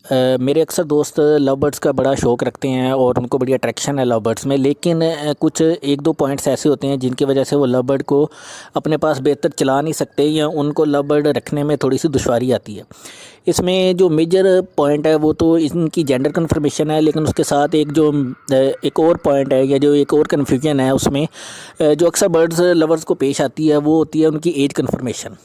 मेरे अक्सर दोस्त लव बर्ड्स का बड़ा शौक़ रखते हैं और उनको बड़ी अट्रैक्शन है लव बर्ड्स में, लेकिन कुछ एक दो पॉइंट्स ऐसे होते हैं जिनकी वजह से वो लव बर्ड को अपने पास बेहतर चला नहीं सकते या उनको लव बर्ड रखने में थोड़ी सी दुश्वारी आती है। इसमें जो मेजर पॉइंट है वो तो इनकी जेंडर कन्फर्मेशन है, लेकिन उसके साथ एक और पॉइंट है या जो एक और कन्फ्यूजन है उसमें जो अक्सर बर्ड्स लवर्स को पेश आती है वो होती है उनकी एज कन्फर्मेशन।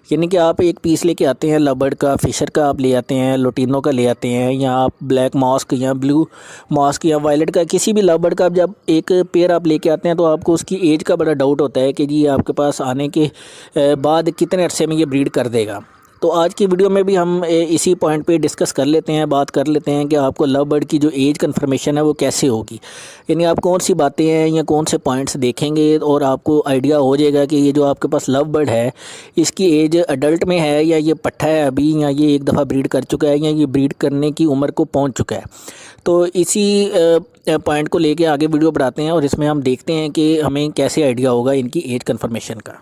यानी कि आप एक पीस लेके आते हैं लव बर्ड का, फिशर का आप ले आते हैं, लोटिनो का ले आते हैं, या आप ब्लैक मॉस्क या ब्लू मॉस्क या वायलेट का किसी भी लव बर्ड का जब एक पेयर आप लेके आते हैं तो आपको उसकी एज का बड़ा डाउट होता है कि जी आपके पास आने के बाद कितने अरसे में ये ब्रीड कर देगा। तो आज की वीडियो में भी हम इसी पॉइंट पे डिस्कस कर लेते हैं, बात कर लेते हैं कि आपको लव बर्ड की जो एज कन्फर्मेशन है वो कैसे होगी। यानी आप कौन सी बातें हैं या कौन से पॉइंट्स देखेंगे और आपको आइडिया हो जाएगा कि ये जो आपके पास लव बर्ड है इसकी एज अडल्ट में है या ये पट्ठा है अभी, या ये एक दफ़ा ब्रीड कर चुका है या ये ब्रीड करने की उम्र को पहुँच चुका है। तो इसी पॉइंट को लेके आगे वीडियो बढ़ाते हैं और इसमें हम देखते हैं कि हमें कैसे आइडिया होगा इनकी एज कन्फर्मेशन का।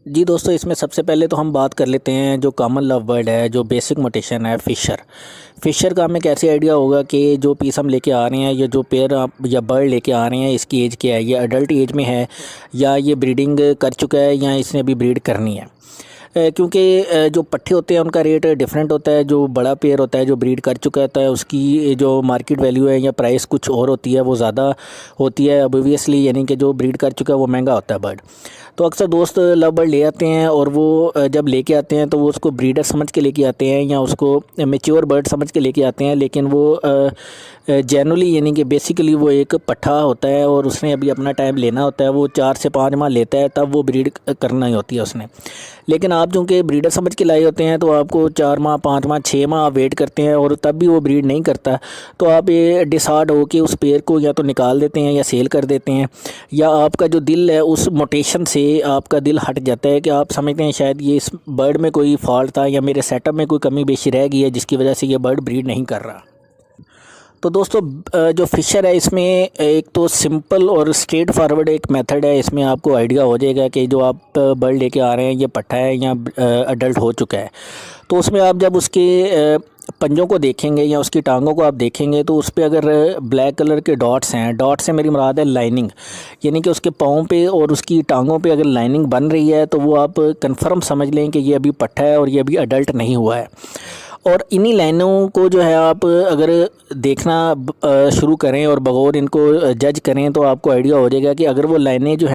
जी दोस्तों, इसमें सबसे पहले तो हम बात कर लेते हैं जो कॉमन लव बर्ड है, जो बेसिक मोटेशन है फ़िशर का हमें कैसे आइडिया होगा कि जो पीस हम लेके आ रहे हैं या जो पेयर आप या बर्ड लेके आ रहे हैं इसकी एज क्या है, ये अडल्ट एज में है या ये ब्रीडिंग कर चुका है या इसने अभी ब्रीड करनी है। क्योंकि जो पट्ठे होते हैं उनका रेट डिफरेंट होता है। जो बड़ा पेयर होता है जो ब्रीड कर चुका होता है उसकी जो मार्केट वैल्यू है या प्राइस कुछ और होती है, वो ज़्यादा होती है ऑब्वियसली, यानी कि जो ब्रीड कर चुका है वो महंगा होता है बर्ड। तो अक्सर दोस्त लव बर्ड ले आते हैं और वो जब लेके आते हैं तो वो उसको ब्रीडर समझ के लेके आते हैं या उसको मैच्योर बर्ड समझ के लेके आते हैं, लेकिन वो जनरली यानी कि बेसिकली वो एक पट्ठा होता है और उसने अभी अपना टाइम लेना होता है। वो 4 से 5 माह लेता है तब वो ब्रीड करना ही होती है उसने। लेकिन आप चूँकि ब्रीडर समझ के लाए होते हैं तो आपको 4 माह 5 माह 6 माह आप वेट करते हैं और तब भी वो ब्रीड नहीं करता, तो आप ये डिसाइड हो कि उस पेयर को या तो निकाल देते हैं या सेल कर देते हैं, या आपका जो दिल है उस मोटेशन से आपका दिल हट जाता है कि आप समझते हैं शायद ये इस बर्ड में कोई फॉल्ट था या मेरे सेटअप में कोई कमी बेशी रह गई है जिसकी वजह से ये बर्ड ब्रीड नहीं कर रहा। तो दोस्तों जो फ़िशर है इसमें एक तो सिंपल और स्ट्रेट फॉरवर्ड एक मेथड है, इसमें आपको आइडिया हो जाएगा कि जो आप बर्ड लेके आ रहे हैं ये पट्ठा है या अडल्ट हो चुका है। तो उसमें आप जब उसके पंजों को देखेंगे या उसकी टांगों को आप देखेंगे तो उस पर अगर ब्लैक कलर के डॉट्स हैं, डॉट से मेरी मुराद है लाइनिंग, यानी कि उसके पाँव पे और उसकी टांगों पे अगर लाइनिंग बन रही है तो वो आप कंफर्म समझ लें कि ये अभी पट्ठा है और ये अभी अडल्ट नहीं हुआ है। और इन्हीं लाइनों को जो है आप अगर देखना शुरू करें और बगौर इनको जज करें तो आपको आइडिया हो जाएगा कि अगर वो लाइनें जो है